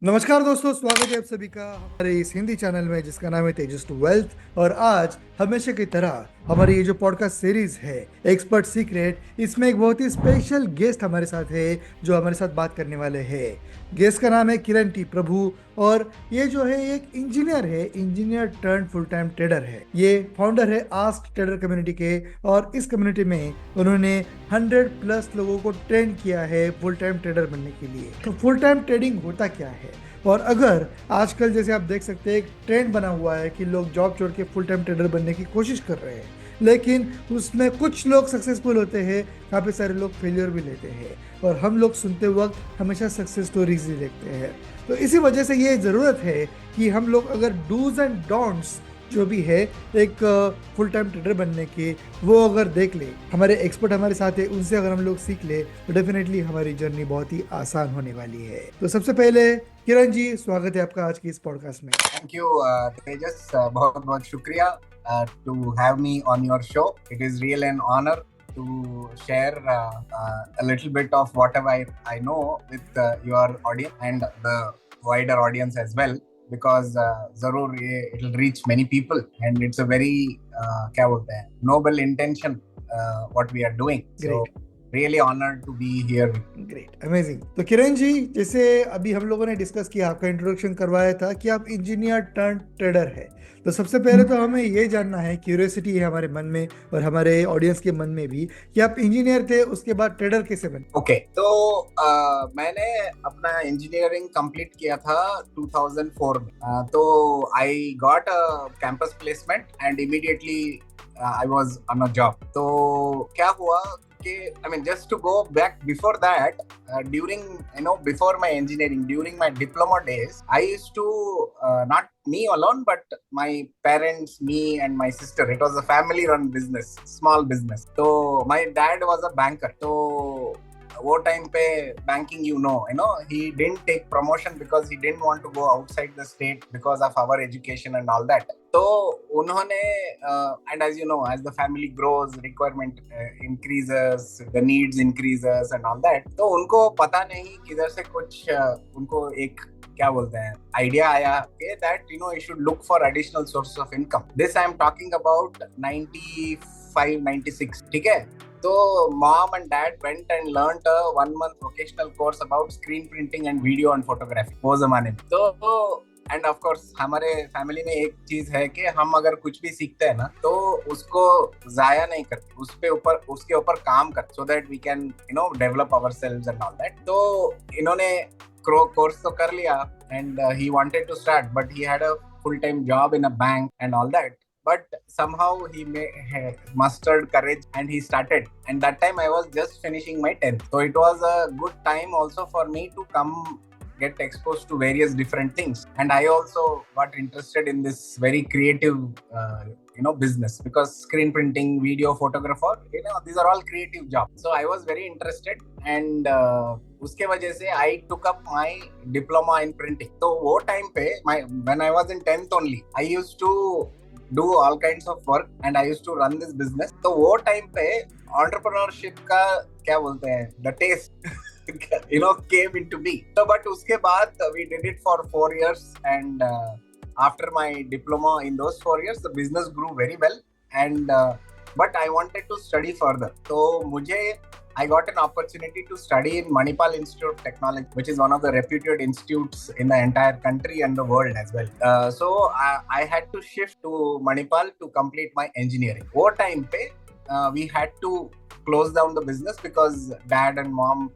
नमस्कार दोस्तों, स्वागत है आप सभी का हमारे इस हिंदी चैनल में जिसका नाम है तेजस टू वेल्थ। और आज हमेशा की तरह हमारी ये जो पॉडकास्ट सीरीज है एक्सपर्ट सीक्रेट, इसमें एक बहुत ही स्पेशल गेस्ट हमारे साथ है जो हमारे साथ बात करने वाले हैं। गेस्ट का नाम है किरण टी प्रभु। और ये जो है एक इंजीनियर है, engineer turn full time trader है। ये फाउंडर है आस्क ट्रेडर कम्युनिटी के। और इस कम्युनिटी में उन्होंने 100+ लोगों को ट्रेन किया है फुल टाइम ट्रेडर बनने के लिए। तो फुल टाइम ट्रेडिंग होता क्या है, और अगर आजकल जैसे आप देख सकते हैं एक ट्रेंड बना हुआ है कि लोग जॉब छोड़ के फुल टाइम ट्रेडर बनने की कोशिश कर रहे हैं, लेकिन उसमें कुछ लोग सक्सेसफुल होते हैं, काफ़ी सारे लोग फेलियर भी लेते हैं। और हम लोग सुनते वक्त हमेशा सक्सेस स्टोरीज ही देखते हैं। तो इसी वजह से ये ज़रूरत है कि हम लोग अगर डूज एंड डोंट्स जो भी है एक फुल टाइम ट्रेडर बनने के, वो अगर देख ले, हमारे एक्सपर्ट हमारे साथ है, उनसे अगर हम लोग सीख ले तो डेफिनेटली हमारी जर्नी बहुत ही आसान होने वाली है। तो सबसे पहले किरण जी, स्वागत है आपका आज की इस पॉडकास्ट में। थैंक यू तेजस, बहुत बहुत शुक्रिया to have me on your show. It is really an honor to share a little bit of whatever I know with your audience and the wider audience as well, because जरूर ये it'll reach many people and it's a very क्या बोलते हैं, noble intention what we are doing. So really honored to be here. Great, amazing. तो किरण जी, जैसे अभी हम लोगों ने डिस्कस किया, आपका इंट्रोडक्शन करवाया था कि आप इंजीनियर टर्न ट्रेडर है। तो सबसे पहले तो हमें ये जानना है, क्यूरियोसिटी है हमारे मन में और हमारे ऑडियंस के मन में भी, कि आप इंजीनियर थे, उसके बाद ट्रेडर कैसे बने? ओके, तो मैंने अपना इंजीनियरिंग कंप्लीट किया था 2004 में। तो I got a campus placement and immediately I was on a job. तो क्या हुआ कि I mean, just to go back before that, during before my engineering, during my diploma days, I used to not me alone, but my parents, me and my sister. It was a family-run business, small business. So my dad was a banker. So वो time पे banking, he didn't take promotion because he didn't want to go outside the state because of our education and all that. तो उन्होंने and as you know, as the family grows, requirement increases, the needs increases and all that. तो उनको पता नहीं किधर से कुछ उनको एक क्या बोलते हैं आइडिया आया कि that you should look for additional sources of income. This I am talking about 95, 96, ठीक है? तो mom and dad went and learnt a 1-month vocational course about screen printing and video and photography वो जमाने में। तो end of course हमारे family में एक चीज है कि हम अगर कुछ भी सीखते हैं ना तो उसको जाया नहीं करते, उसके ऊपर काम करते, so that we can develop ourselves and all that. तो इन्होंने कोर्स तो कर लिया and he wanted to start, but he had a full time job in a bank and all that. But somehow he mustered courage and he started. And that time I was just finishing my 10th. So it was a good time also for me to come get exposed to various different things. And I also got interested in this very creative, business, because screen printing, video, photographer, these are all creative jobs. So I was very interested and उसके वजह से I took up my diploma in printing. तो वो time पे when I was in 10th only, I used to do all kinds of work and I used to run this business. तो वो time पे entrepreneurship का क्या बोलते हैं the taste came into me. So but उसके बाद we did it for 4 years and after my diploma in those 4 years the business grew very well and but I wanted to study further. तो मुझे I got an opportunity to study in Manipal Institute of Technology, which is one of the reputed institutes in the entire country and the world as well. So I had to shift to Manipal to complete my engineering. वो time पे we had to close down the business because dad and mom,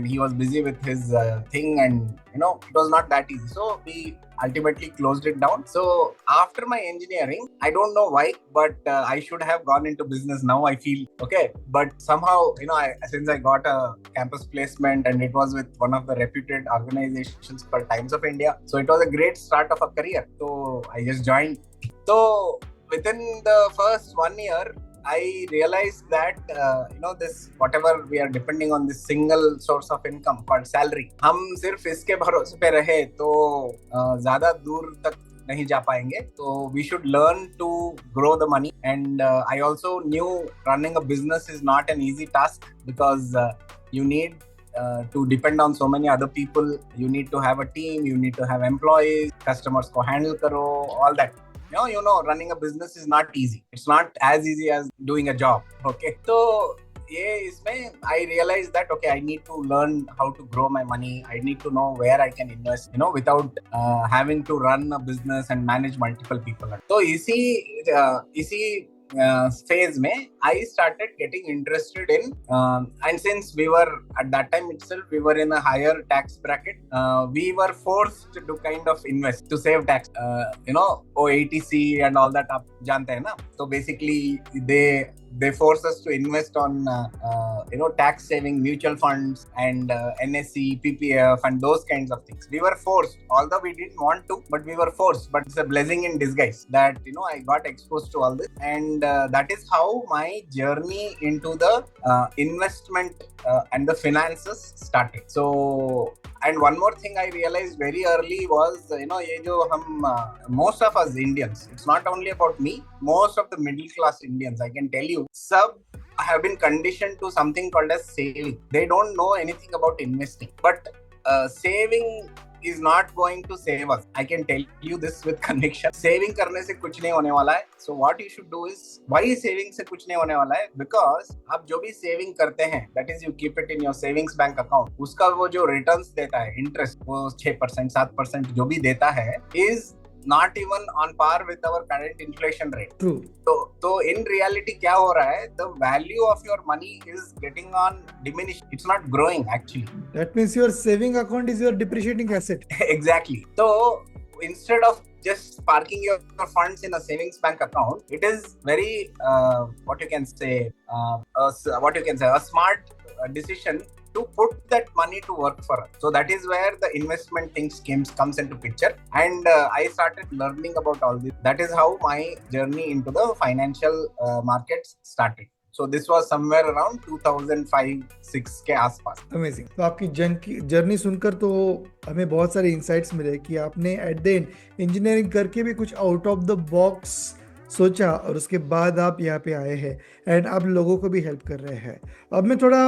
he was busy with his thing and it was not that easy. So we ultimately closed it down. So after my engineering, I don't know why, but I should have gone into business now, I feel. Okay, but somehow since I got a campus placement and it was with one of the reputed organizations called Times of India, so it was a great start of a career. So I just joined. So within the first 1 year I realized that this whatever we are depending on this single source of income called salary, हम सिर्फ इसके भरोसे पे रहे तो ज़्यादा दूर तक नहीं जा पाएंगे. तो we should learn to grow the money. And I also knew running a business is not an easy task because you need to depend on so many other people. You need to have a team, you need to have employees, customers ko handle karo, all that. Running a business is not easy. It's not as easy as doing a job. Okay, so ये इसमें I realized that okay, I need to learn how to grow my money. I need to know where I can invest, without having to run a business and manage multiple people. तो इसी phase में I started getting interested in, and since we were at that time itself, we were in a higher tax bracket, we were forced to kind of invest to save tax. OATC and all that आप जानते हैं ना. So basically they force us to invest on tax saving mutual funds and NSE, PPF and those kinds of things. We were forced, although we didn't want to, but we were forced. But it's a blessing in disguise that I got exposed to all this, and that is how my journey into the investment and the finances started. So, and one more thing I realized very early was, ये जो हम most of us Indians, it's not only about me, most of the middle class Indians, I can tell you, sub have been conditioned to something called as saving. They don't know anything about investing, but saving is not going to save us. I can tell you this with conviction. Saving करने से कुछ नहीं होने वाला है. So what you should do is, why saving से कुछ नहीं होने वाला है? Because आप जो भी saving करते हैं, that is you keep it in your savings bank account. उसका वो जो returns देता है, interest वो 6%, 7% जो भी देता है, is not even on par with our current inflation rate. True. So in reality क्या हो रहा है? The value of your money is getting on diminished. It's not growing actually. That means your saving account is your depreciating asset. Exactly. So instead of just parking your funds in a savings bank account, it is very a smart decision to put that money to work for us. So that is where the investment things comes into picture, and I started learning about all this. That is how my journey into the financial markets started. So this was somewhere around 2005-06 के आसपास. Amazing. तो आपकी journey सुनकर तो हमें बहुत सारे insights मिले कि आपने एट द एंड इंजीनियरिंग करके भी कुछ आउट ऑफ द बॉक्स सोचा और उसके बाद आप यहाँ पे आए हैं एंड आप लोगों को भी हेल्प कर रहे हैं. अब मैं थोड़ा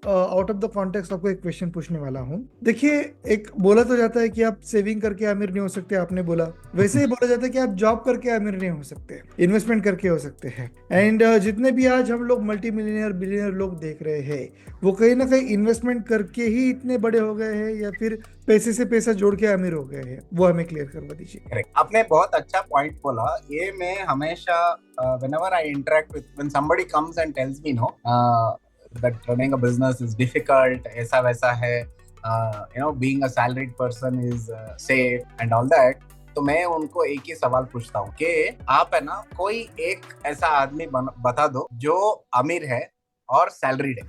आउट ऑफ द कॉन्टेक्स्ट आपको एक क्वेश्चन पूछने वाला हूँ. देखिए, एक बोला तो जाता है कि आप सेविंग करके अमीर नहीं हो सकते, आपने बोला. वैसे ही बोला जाता है कि आप जॉब करके अमीर नहीं हो सकते, इन्वेस्टमेंट करके हो सकते हैं. एंड जितने भी आज हम लोग मल्टी मिलियनियर बिलियनियर लोग देख रहे हैं, वो कहीं ना कहीं इन्वेस्टमेंट करके ही इतने बड़े हो गए हैं या फिर पैसे से पैसा जोड़ के अमीर हो गए हैं. वो हमें क्लियर करवा दीजिए. आपने बहुत अच्छा पॉइंट बोला. ये मैं हमेशा whenever I interact with, when somebody comes and tells me that running a business is difficult, ऐसा वैसा है, being a salaried person is safe and all that, तो मैं उनको एक ही सवाल पूछता हूँ कि आप है ना, कोई एक ऐसा आदमी बता दो जो अमीर है और सैलरीड है.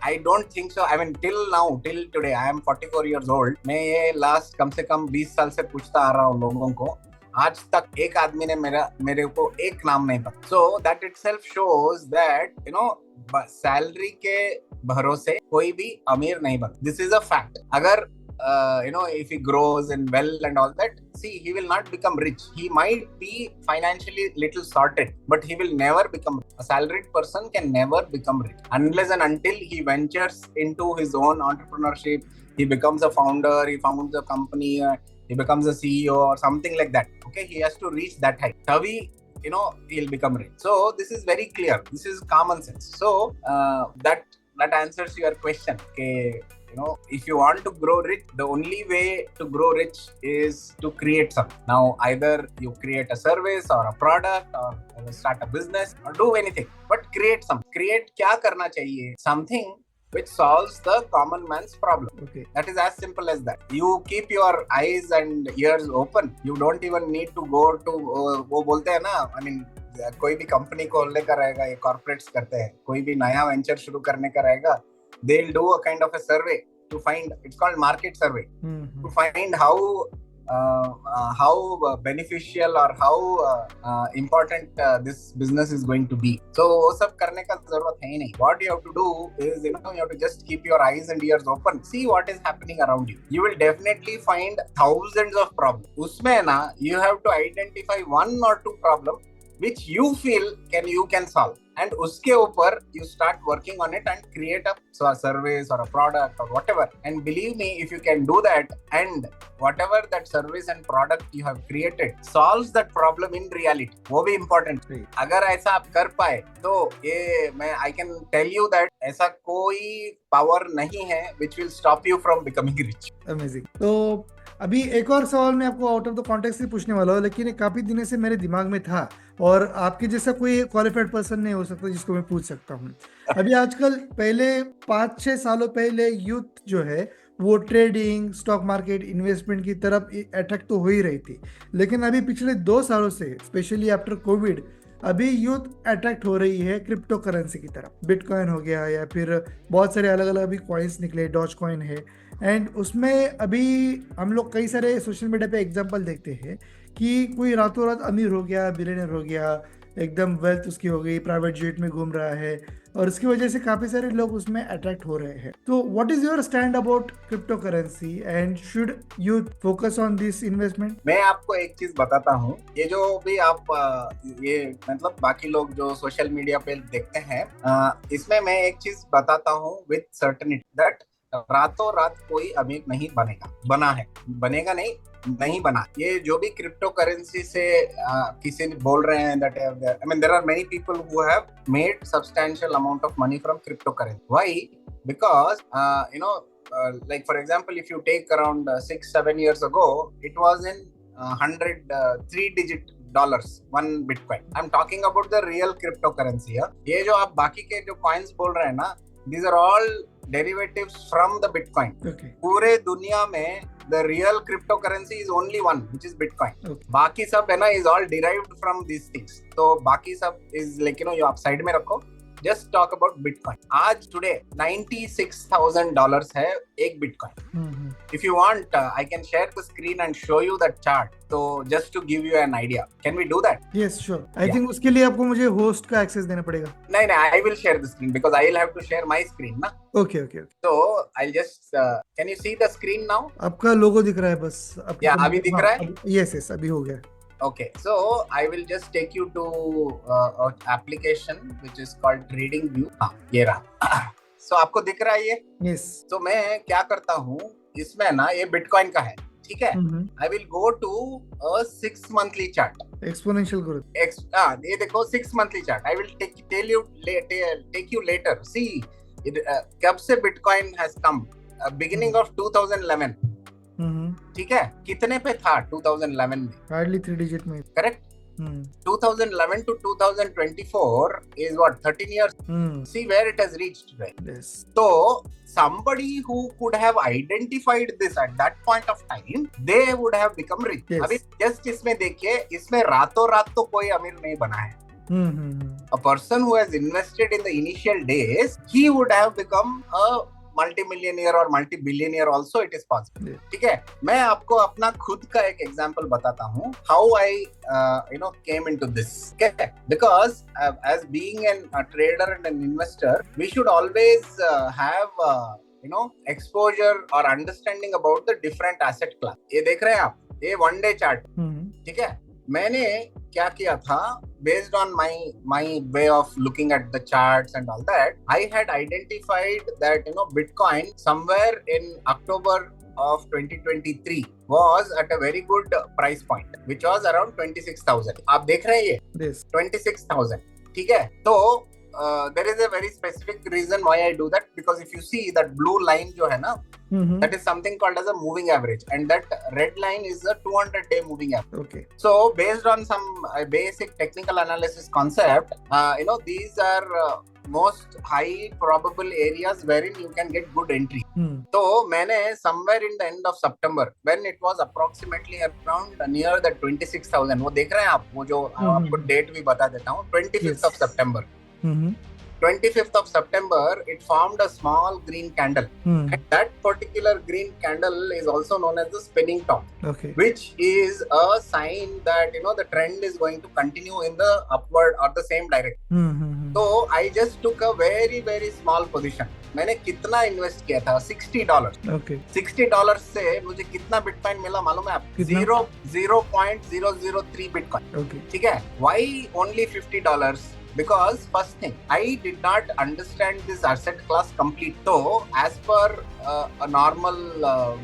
I don't think so. I mean, till today, I am 44 years old. मैं ये लास्ट कम से कम 20 साल से पूछता आ रहा हूँ लोगों को. आज तक एक आदमी ने मेरे को एक नाम नहीं पता. So that itself shows that salary के भरोसे कोई भी अमीर नहीं बनता. This is a fact. अगर if he grows and well and all that, see, he will not become rich. He might be financially little sorted, but he will never become rich. A salaried person can never become rich unless and until he ventures into his own entrepreneurship. He becomes a founder, he founds a company, he becomes a CEO or something like that. Okay, he has to reach that height. Tavi, he'll become rich. So this is very clear. This is common sense. So that answers your question. Okay, if you want to grow rich, the only way to grow rich is to create something. Now, either you create a service or a product or start a business or do anything, but create something. Create क्या करना चाहिए? Something which solves the common man's problem. Okay. That is as simple as that. You keep your eyes and ears open. You don't even need to go to वो बोलते हैं ना, I mean, कोई भी company खोलने का रहेगा, ये कॉर्पोरेट्स करते हैं, कोई भी नया वेंचर शुरू करने का रहेगा, they'll do a kind of a survey to find, it's called market survey, to find how beneficial or how important this business is going to be. So वो सब करने का जरूरत है ही नहीं. What you have to do is, you have to just keep your eyes and ears open. See what is happening around you. You will definitely find thousands of problems. उसमें ना, you have to identify one or two problems which you feel you can solve, and उसके ऊपर you start working on it and create a service or a product or whatever. And believe me, if you can do that, and whatever that service and product you have created solves that problem in reality, वो भी important है. अगर ऐसा आप कर पाए तो ये मैं I can tell you that ऐसा कोई पावर नहीं है which will stop you from becoming rich. Amazing. तो अभी एक और सवाल मैं आपको आउट ऑफ द कॉन्टेक्स्ट ही पूछने वाला हूँ, लेकिन ये काफी दिनों से मेरे दिमाग में था और आपके जैसा कोई क्वालिफाइड पर्सन नहीं हो सकता जिसको मैं पूछ सकता हूँ. अभी आजकल पहले 5-6 सालों पहले यूथ जो है वो ट्रेडिंग, स्टॉक मार्केट, इन्वेस्टमेंट की तरफ अट्रैक्ट तो हो ही रही थी, लेकिन अभी पिछले 2 सालों से स्पेशली आफ्टर कोविड अभी यूथ अट्रैक्ट हो रही है क्रिप्टो करेंसी की तरफ. बिटकॉइन हो गया या फिर बहुत सारे अलग अलग अभी कॉइन्स निकले, डॉज कॉइन है, एंड उसमें अभी हम लोग कई सारे सोशल मीडिया पे एग्जांपल देखते हैं कि कोई रातों रात अमीर हो गया, बिलियनर हो गया, एकदम वेल्थ उसकी हो गई, प्राइवेट जेट में घूम रहा है, और इसकी वजह से काफी सारे लोग उसमें अट्रैक्ट हो रहे हैं. तो what is your stand about crypto currency and should you focus on this investment? मैं आपको एक चीज बताता हूँ, ये जो भी आप ये मतलब बाकी लोग जो सोशल मीडिया पे देखते हैं, इसमें मैं एक चीज बताता हूँ विद सर्टेनिटी दैट रातों रात कोई अमीर नहीं बनेगा. बना है, बनेगा नहीं बना. ये जो भी क्रिप्टो करेंसी से किसी ने बोल रहे हैं that I mean there are many people who have made substantial amount of money from crypto currency. Why? Because you know like for example, if you take around 6-7 years ago, it was in 103 digit dollars one bitcoin. I'm talking about the real cryptocurrency. ये जो आप बाकी के जो coins बोल रहे हैं ना, these are all derivatives from the bitcoin. Okay. पूरे दुनिया में the real cryptocurrency is only one, which is bitcoin. Okay. बाकी सब है ना is all derived from these things. तो बाकी सब is like you know, आप साइड में रखो. Just talk about Bitcoin. आज today $96,000 है एक Bitcoin. If you want, I can share the screen and show you that chart. So just to give you an idea, can we do that? Yes, sure. I think उसके लिए आपको मुझे host का access देना पड़ेगा. नहीं, I will share the screen because I will have to share my screen ना. Okay. So I'll just can you see the screen now? आपका लोगो दिख रहा है बस. Yeah, अभी दिख रहा है? Yes, अभी हो गया. Okay, so I will just take you to an application which is called TradingView. हाँ, ये रहा. So आपको दिख रहा है ये? Yes. So मैं क्या करता हूँ, इसमें ना ये बिटकॉइन का है, ठीक है? I will go to a 6 monthly chart. Exponential growth. ये देखो 6 monthly chart. I will take you later. See, कब से bitcoin has come? Beginning of 2011. ठीक है, कितने पे था 2011 में? हार्डली 3 digit में. Correct. 2011 to 2024 is what, 13 years. See where it has reached, right? Yes. So somebody who could have identified this at that point of time, they would have become rich. Yes. अभी just इसमें देखिए, इसमें रातों रात तो कोई अमीर नहीं बना है. A person who has invested in the initial days, he would have become a multi-millionaire or multi-billionaire also. It is possible. ठीक है, मैं आपको अपना खुद का एक एग्जांपल बताता हूँ how I came into this. Okay, because as being a trader and an investor, we should always have exposure or understanding about the different asset class. ये देख रहे हैं आप, ये 1 day chart. ठीक है, मैंने क्या किया था, based on my way of looking at the charts and all that, I had identified that Bitcoin somewhere in October of 2023 was at a very good price point, which was around 26,000. आप देख रहे हैं ये? Yes. 26,000. ठीक है, तो there is a very specific reason why I do that, because if you see that blue line जो है ना, that is something called as a moving average, and that red line is a 200-day moving average. Okay. So based on some basic technical analysis concept, these are most high probable areas wherein you can get good entry. तो मैंने somewhere in the end of September, when it was approximately around near the 26,000, वो देख रहे हैं आप, वो जो आपको डेट भी बता देता हूँ, 25th of September. 25th of September, it formed a small green candle. And that particular green candle is also known as the spinning top. Okay. Which is a sign that the trend is going to continue in the upward or the same direction. So I just took a very, very small position. मैंने कितना invest किया था, $60। Okay, $60 से मुझे कितना bitcoin मिला मालूम है आपको? कितना? 0.003 बिटकॉइन। ओके, ठीक है, Y only $50? Because first thing, I did not understand this asset class complete. So, as per a normal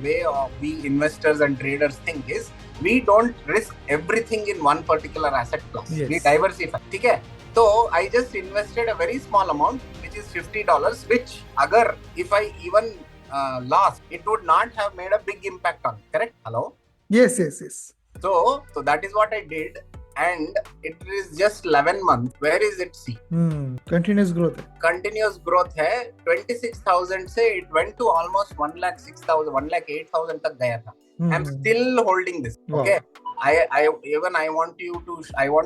way of we investors and traders think is, we don't risk everything in one particular asset class. Yes. We diversify. ठीक है? So I just invested a very small amount, which is $50, which agar if I even lost, it would not have made a big impact on. Correct? Hello? yes, yes, yes. So that is what I did. And it is just 11 months. Where is it? See, continuous growth है। continuous growth है। 26,000 से it went to almost 1,06,000, 1,08,000 तक गया था। I'm still holding this. Wow. Okay. I want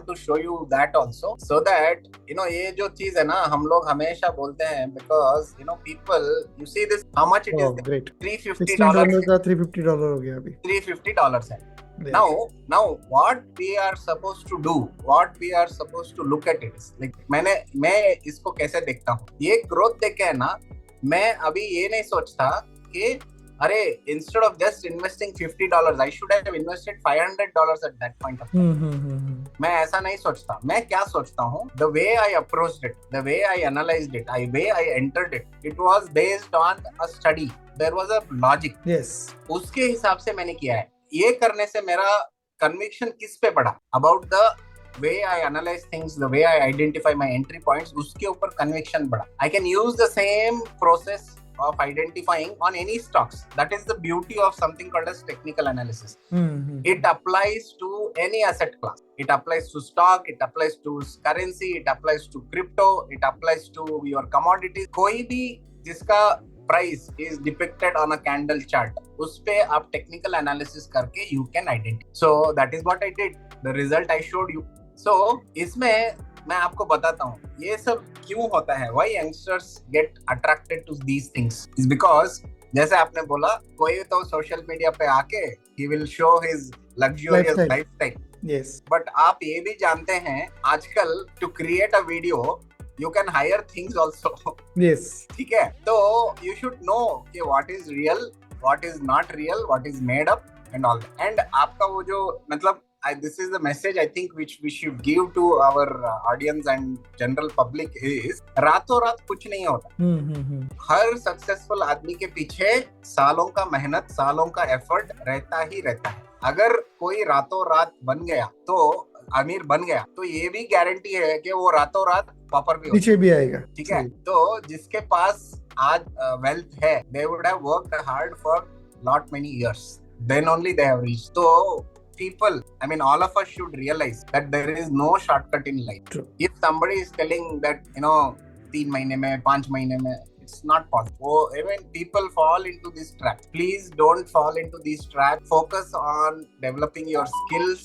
to show you that also, so that you know ये जो चीज है ना, हम लोग हमेशा बोलते हैं, because you know people, you see this, how much it is? Great, $350 का $350 हो गया अभी। $350 है। Yes. Now what we are supposed to do, what we are supposed to look at it is like, मैं इसको कैसे देखता हूँ, ये ग्रोथ देखे है ना, मैं अभी ये नहीं सोचता कि अरे instead of just investing $50, I should have invested $500 at that point of time. मैं ऐसा नहीं सोचता। मैं क्या सोचता हूँ, the way I approached it, the way I analyzed it, the way I entered it, it was based on a study. There was a logic. Yes. उसके हिसाब से मैंने किया है। ये करने से मेरा कन्विक्शन किस पे पड़ा? About the way I analyze things, the way I identify my entry points, उसके ऊपर कन्विक्शन बढ़ा। I can use the same process of identifying on any stocks. That is the beauty of something called as technical analysis. It applies to any asset class. It applies to stock, it applies to currency, it applies to crypto, it applies to your commodities. कोई भी जिसका price is depicted on a candle chart, उस पे आप technical analysis करके you can identify. So that is what I did. The result I showed you. So इसमें मैं आपको बताता हूँ ये सब क्यों होता है, why youngsters get attracted to these things is because, जैसे आपने बोला, कोई तो सोशल मीडिया पे आके he will show his luxurious lifestyle. Yes. But आप ये भी जानते हैं आजकल to create a video you can hire things also. Yes. ठीक है, तो you should know कि what is real, what is not real, what is made up and all that. And आपका वो जो मतलब this is the message I think which we should give to our audience and general public is, रातों रात कुछ नहीं होता। हर successful आदमी के पीछे सालों का मेहनत, सालों का एफर्ट रहता ही रहता है। अगर कोई रातों रात बन गया तो अमीर बन गया, तो ये भी गारंटी है कि वो रातों रात पॉपर भी नीचे भी आएगा। ठीक है, तो जिसके पास आज वेल्थ है, they would have worked hard for lot many years, then only they have reached. So people, I mean all of us should realize that there is no shortcut in life. True. If somebody is telling that, you know, 3 महीने में, 5 महीने में, it's not possible. Even people fall into this trap. Please don't fall into this trap. Focus on developing your skills.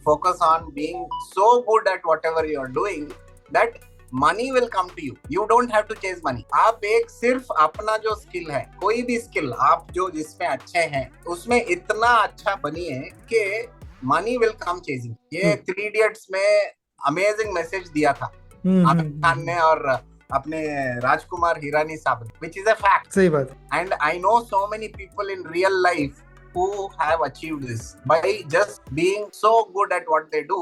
Focus on being so good at whatever you are doing that money will come to you. You don't have to chase money. आप एक सिर्फ अपना जो skill है, कोई भी skill आप जो जिसमें अच्छे हैं, उसमें इतना अच्छा बनिए कि मनी विल कम चेजिंग। ये 3 Idiots में अमेजिंग मैसेज दिया था आमिर खान ने और अपने राजकुमार हिरानी साहब ने, which is a fact. सही बात। And I know so many people in real life who have achieved this by just being so good at what they do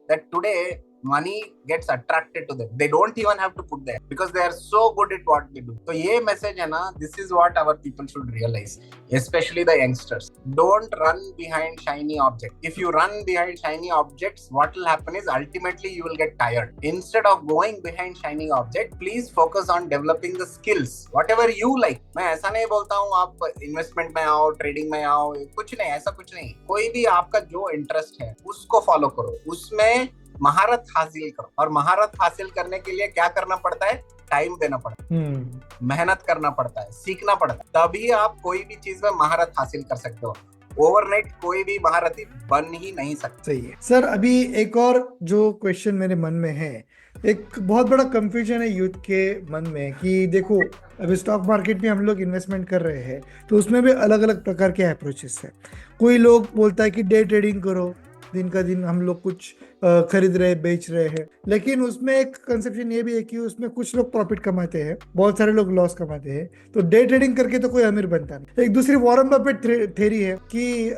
that today money gets attracted to them. They don't even have to put there because they are so good at what they do. तो ये message है ना, this is what our people should realize, especially the youngsters. Don't run behind shiny objects. If you run behind shiny objects, what will happen is ultimately you will get tired. Instead of going behind shiny object, please focus on developing the skills, whatever you like. मैं ऐसा नहीं बोलता हूँ आप investment में आओ, trading में आओ, कुछ नहीं, ऐसा कुछ नहीं। कोई भी आपका जो इंटरेस्ट है उसको फॉलो करो, उसमें महारत हासिल करो। और महारत हासिल करने के लिए क्या करना पड़ता है? टाइम देना पड़ता है, मेहनत करना पड़ता है, सीखना पड़ता है, तभी आप कोई भी चीज में महारत हासिल कर सकते हो। ओवरनाइट कोई भी महारथी बन ही नहीं सकता। सही है सर। अभी एक और जो क्वेश्चन मेरे मन में है, एक बहुत बड़ा कंफ्यूजन है यूथ के मन में कि देखो अभी स्टॉक मार्केट में हम लोग इन्वेस्टमेंट कर रहे हैं तो उसमें भी अलग अलग प्रकार के अप्रोचेस है। कोई लोग बोलता है कि डे ट्रेडिंग करो, दिन का दिन हम लोग कुछ खरीद रहे बेच रहे हैं। लेकिन उसमें एक कंसेप्शन ये भी है कि उसमें कुछ लोग प्रॉफिट कमाते हैं, बहुत सारे लोग लॉस कमाते हैं। तो डे ट्रेडिंग करके तो कोई अमीर बनता नहीं। एक दूसरी वॉरेन बफेट थ्योरी है कि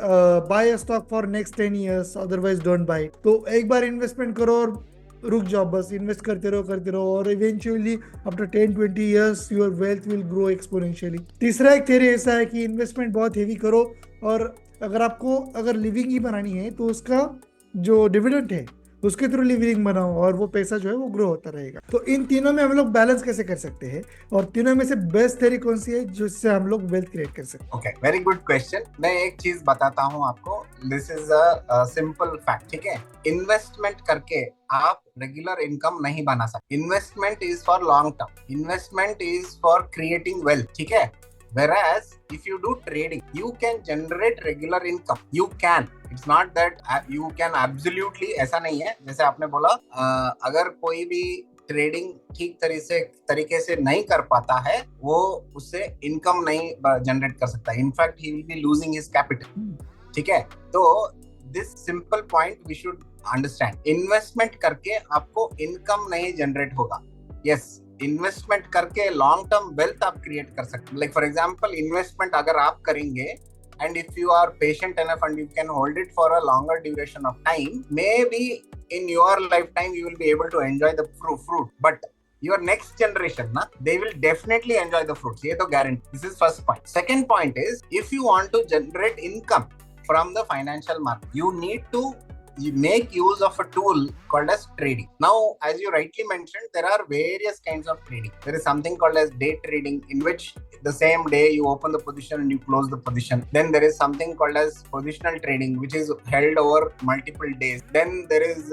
buy a stock for next 10 years, otherwise don't buy. तो एक बार इन्वेस्टमेंट करो और रुक जाओ, बस इन्वेस्ट करते रहो और eventually after 10-20 years your wealth will grow exponentially. तीसरा एक थ्योरी ऐसा है कि इन्वेस्टमेंट बहुत हेवी करो, और अगर लिविंग ही बनानी है तो उसका जो डिविडेंड है उसके थ्रू लिविंग बनाओ, और वो पैसा जो है वो ग्रो होता रहेगा। तो इन तीनों में हम लोग बैलेंस कैसे कर सकते हैं, और तीनों में से बेस्ट थ्योरी कौन सी है जिससे हम लोग वेल्थ क्रिएट कर सकते हैं? Okay, very good question. मैं एक चीज बताता हूँ आपको, this is a simple fact, ठीक है। इन्वेस्टमेंट करके आप रेगुलर इनकम नहीं बना सकते। Investment is for long term, investment is for creating wealth, ठीक है। Whereas if you do trading, you can generate regular income. You can. It's not that you can absolutely, ऐसा नहीं है। जैसे आपने बोला, अगर कोई भी ट्रेडिंग ठीक तरीके से नहीं कर पाता है, वो उससे इनकम नहीं जनरेट कर सकता। In fact he will be losing his capital, ठीक है। तो this simple point we should understand. Investment करके आपको इनकम नहीं जनरेट होगा। यस, इन्वेस्टमेंट करके लॉन्ग टर्म वेल्थ आप क्रिएट कर सकते हैं। लाइक फॉर एग्जांपल, इन्वेस्टमेंट अगर आप करेंगे and if you are patient enough and you can hold it for a longer duration of time, maybe in your lifetime you will be able to enjoy the fruit, but your next generation they will definitely enjoy the fruits, ये तो guarantee. This is first point. Second point is, if you want to generate income from the financial market, you need to make use of a tool called as trading. Now, as you rightly mentioned, there are various kinds of trading. There is something called as day trading, in which the same day you open the position and you close the position. Then there is something called as positional trading, which is held over multiple days. Then there is,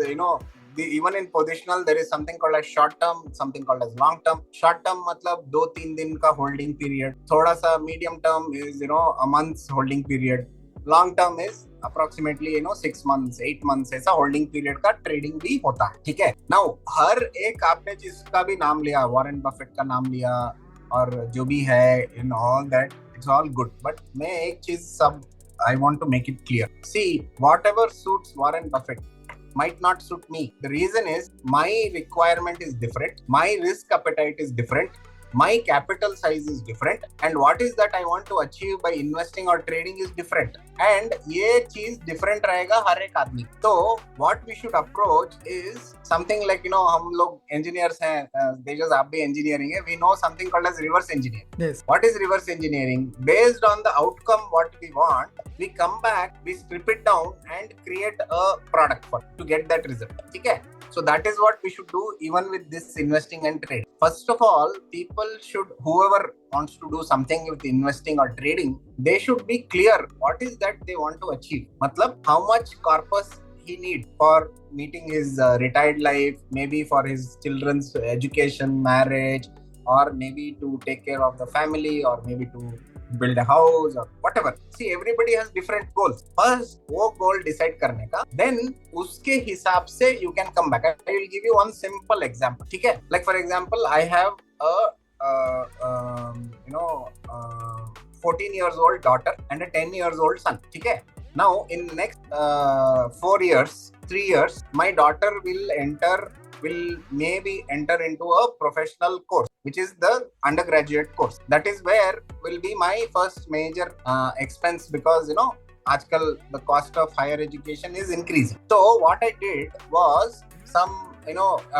even in positional there is something called as short term, something called as long term. Short term मतलब 2-3 दिन का holding period. थोड़ा सा medium term is a month's holding period. Long term is approximately 6 months 8 months, ऐसा holding period का trading भी होता है, ठीक है। नाउ हर एक आपने जिसका भी नाम लिया, वॉरेन बफेट का नाम लिया और जो भी है, in all that it's all good, but मैं एक चीज सब I want to make it clear. See, whatever suits Warren Buffett might not suit me. The reason is my requirement is different, my risk appetite is different, my capital size is different, and what is that I want to achieve by investing or trading is different, and ये चीज different रहेगा हर एक आदमी। तो what we should approach is something like, हम लोग engineers हैं, तेजस आप भी engineering है, we know something called as reverse engineering. Yes. What is reverse engineering? Based on the outcome what we want, we come back, we strip it down and create a product to get that result, ठीक है। So that is what we should do even with this investing and trading. First of all, people should, whoever wants to do something with investing or trading, they should be clear what is that they want to achieve. Matlab, how much corpus he need for meeting his retired life, maybe for his children's education, marriage, or maybe to take care of the family, or maybe to build a house or whatever. See, everybody has different goals. First वो goal decide करने का, then उसके हिसाब से you can come back. I will give you one simple example, ठीक है। Like for example, I have a 14 years old daughter and a 10 years old son, ठीक है। Now in next 4 years, 3 years, my daughter will maybe enter into a professional course, which is the undergraduate course. That is where will be my first major expense, because आजकल the cost of higher education is increasing. So what I did was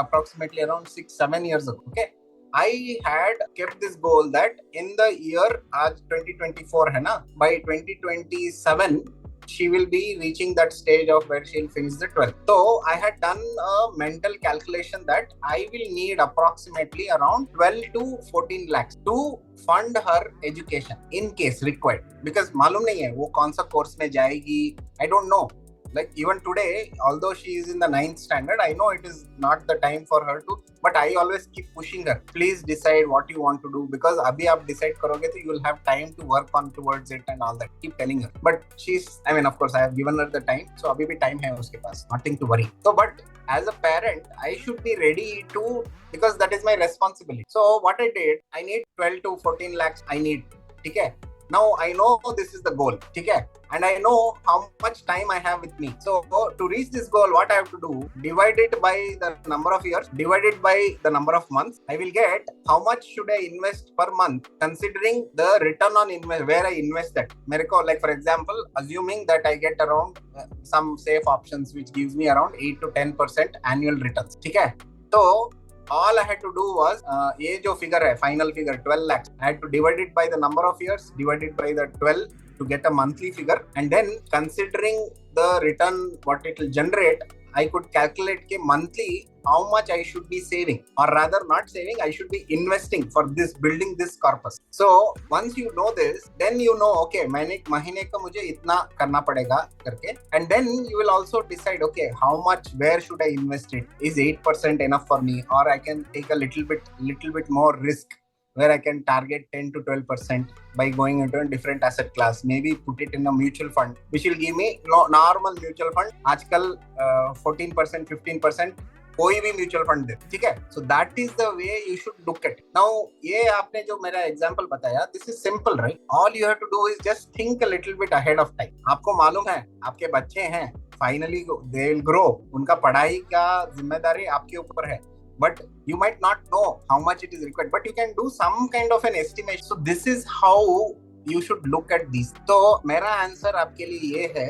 approximately around 6-7 years ago, okay, I had kept this goal that in the year, आज 2024 है ना, by 2027 she will be reaching that stage of where she'll finish the 12th. So I had done a mental calculation that I will need approximately around 12 to 14 lakhs to fund her education in case required, because मालूम नहीं है वो कौन सा course में जाएगी, I don't know. Like even today, although she is in the 9th standard, I know it is not the time for her to, but I always keep pushing her, please decide what you want to do, because abhi aap decide karoge to you will have time to work on towards it and all that. Keep telling her, but of course I have given her the time, so abhi bhi time hai uske paas, nothing to worry. So but as a parent, I should be ready to, because that is my responsibility. So what I did, I need 12 to 14 lakhs I need, ठीक है। Now I know this is the goal, ठीक है, and I know how much time I have with me. So to reach this goal, what I have to do, divide it by the number of years, divide it by the number of months. I will get how much should I invest per month considering the return on invest, where I invest that. मेरे को, like for example, assuming that I get around some safe options which gives me around 8 to 10% annual returns, ठीक है. तो all I had to do was ये जो figure है, final figure 12 lakhs, I had to divide it by the number of years, divide it by the 12 to get a monthly figure, and then considering the return what it will generate, I could calculate के monthly how much I should be saving, or rather not saving, I should be investing for this, building this corpus. So once you know this, then you know, okay, मैंने एक महीने का मुझे इतना करना पड़ेगा करके, and then you will also decide, okay, how much, where should I invest it? Is 8% enough for me, or I can take a little bit more risk, where I can target 10 to 12% by going into a different asset class. Maybe put it in a mutual fund, which will give me normal mutual fund. आजकल 14%, 15% कोई भी mutual fund दे, ठीक है. So that is the way you should look at. Now ये आपने जो मेरा एग्जांपल बताया, this is simple, right? All you have to do is just think a little bit ahead of time. आपको मालूम है आपके बच्चे हैं, फाइनली दे विल ग्रो, उनका पढ़ाई का जिम्मेदारी आपके ऊपर है, but you might not know how much it is required, but you can do some kind of an estimation. So this is how you should look at these. तो मेरा answer आपके लिए ये है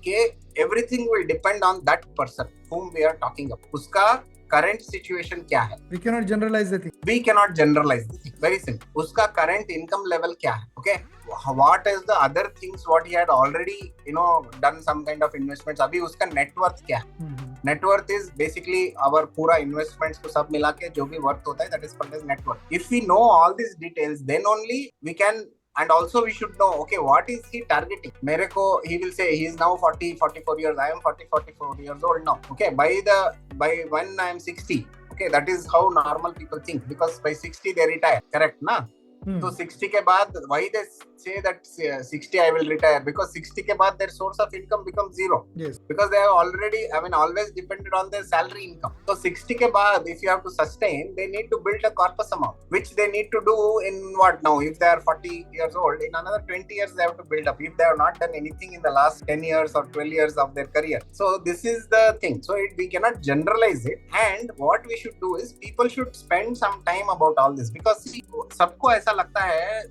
कि everything will depend on that person whom we are talking about. उसका current situation क्या है? We cannot generalize the thing. We cannot generalize the thing. Very simple. उसका current income level क्या है? Okay. What is the other things what he had already, done some kind of investments. अभी उसका net worth क्या है? Net worth is basically our पूरा investments को सब मिला के जो भी worth होता है, that is called as net worth. If we know all these details, then only we can. And also we should know, okay, what is he targeting? मेरे को, he will say he is now 44 years. I am 44 years old now. Okay, by when I am 60. Okay, that is how normal people think, because by 60 they retire. Correct, na? So 60 के बाद, why they say that 60 I will retire? Because 60 के बाद their source of income becomes zero. Yes. Because they have always depended on their salary income. So 60 के बाद, if you have to sustain, they need to build a corpus amount, which they need to do in what now? If they are 40 years old, in another 20 years they have to build up. If they have not done anything in the last 10 years or 12 years of their career. So this is the thing. So we cannot generalize it. And what we should do is, people should spend some time about all this, because सबको ऐसा लगता है,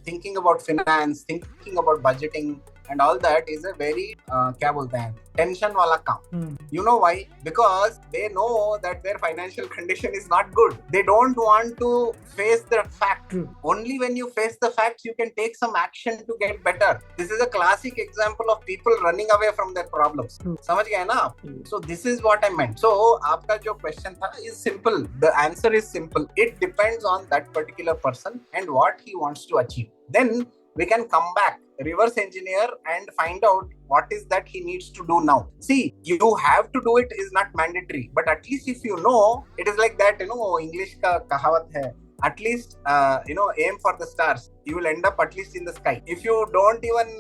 thinking about finance, thinking about budgeting and all that is a very क्या बोलते हैं, tension वाला काम. You know why? Because they know that their financial condition is not good. They don't want to face the fact. Only when you face the facts, you can take some action to get better. This is a classic example of people running away from their problems. समझ गए ना आप? So this is what I meant. So आपका जो question था is simple. The answer is simple. It depends on that particular person and what he wants to achieve. Then we can come back, reverse engineer, and find out what is that he needs to do now. See, you have to do it is not mandatory, but at least if you know, it is like that, English का कहावत है, at least aim for the stars, you will end up at least in the sky. If you don't even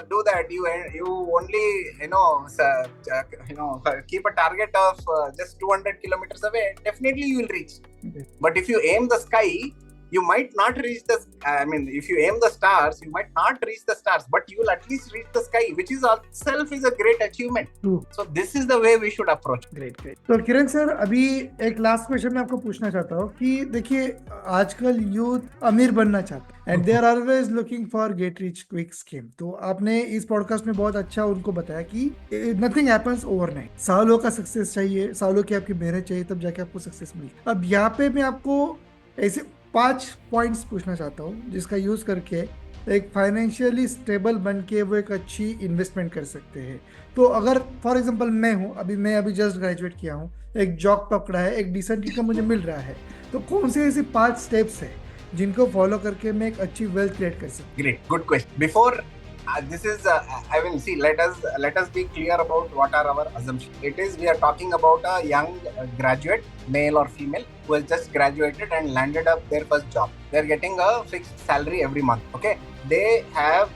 do that, you only keep a target of just 200 kilometers away, definitely you will reach. But if you aim the sky, you might not reach if you aim the stars, you might not reach the stars, but you will at least reach the sky, which is itself is a great achievement. So this is the way we should approach. Great. तो किरण sir, अभी एक last question मैं आपको पूछना चाहता हूँ कि देखिए, आजकल यूथ अमीर बनना चाहते हैं and they are always looking for get rich quick scheme. तो आपने इस पॉडकास्ट में बहुत अच्छा उनको बताया कि nothing happens overnight. सालों का सक्सेस चाहिए, सालों की आपकी मेहनत चाहिए, तब जाके आपको सक्सेस मिली. अब यहाँ पे मैं आपको ऐसे 5 पॉइंट्स पूछना चाहता हूँ जिसका यूज करके एक फाइनेंशियली स्टेबल बन के वो एक अच्छी इन्वेस्टमेंट कर सकते हैं. तो अगर फॉर एग्जांपल मैं अभी जस्ट ग्रेजुएट किया हूँ, एक जॉब पकड़ा है, एक डिसेंट इनकम मुझे मिल रहा है, तो कौन से ऐसे 5 स्टेप्स हैं जिनको फॉलो करके मैं एक अच्छी वेल्थ क्रिएट कर सकता हूँ? Great, good question. Before this is I will see, let us be clear about what are our assumptions. It is, we are talking about a young graduate, male or female, who has just graduated and landed up their first job. They are getting a fixed salary every month. Okay, they have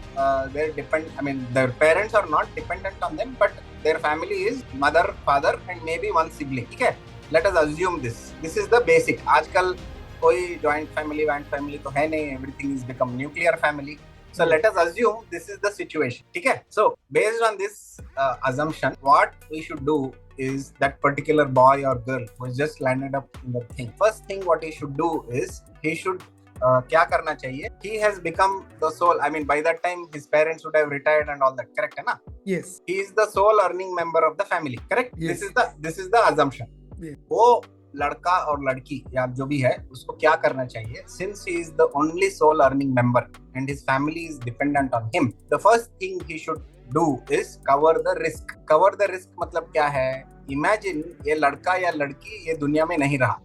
their parents are not dependent on them, but their family is mother, father and maybe one sibling. Okay, let us assume this is the basic. आजकल कोई joint family तो है नहीं, everything is become nuclear family. So let us assume this is the situation. Okay? So based on this assumption, what we should do is that particular boy or girl who has just landed up in the thing. First thing what he should do is he should क्या करना चाहिए? He has become the sole. I mean, by that time his parents would have retired and all that. Correct है ना? Yes. He is the sole earning member of the family. Correct? Yes. This is the assumption. Yeah. वो लड़का और लड़की या जो भी है उसको क्या करना चाहिए? Since he is the only sole earning member and his family is dependent on him, the first thing he should do is cover the risk. Cover the risk मतलब क्या है? Imagine ये लड़का या लड़की ये दुनिया में नहीं रहा,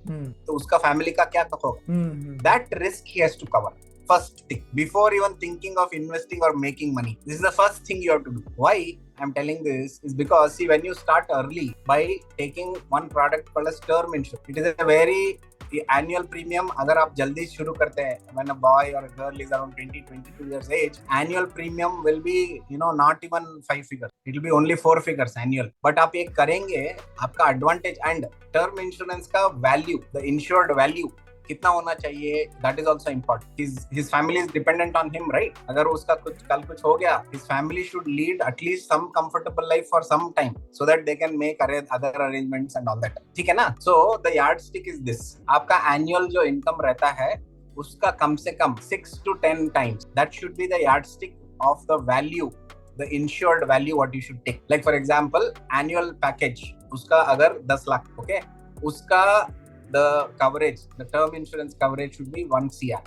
तो उसका फैमिली का क्या होगा? That risk he has to cover. First thing, before even thinking of investing or making money, this is the first thing you have to do. Why I'm telling this is because, see, when you start early by taking one product called as term insurance, it is a very annual premium. अगर आप जल्दी शुरू करते हैं, when a boy or a girl is around 20-22 years age, annual premium will be, not even 5 figures. It will be only 4 figures annual. But आप ये करेंगे, आपका advantage and term insurance का value, the insured value कितना होना चाहिए, that is also important. His family is dependent on him, right? अगर उसका कल कुछ हो गया, his family should lead at least some comfortable life for some time so that they can make other arrangements and all that. ठीक है ना? So the yardstick is this. आपका annual जो income रहता है उसका कम से कम 6 to 10 times. That should be the yardstick of the value, the insured value what you should take. Like for example, annual package उसका अगर 10 लाख, okay? उसका the coverage, the term insurance coverage should be 1 CR.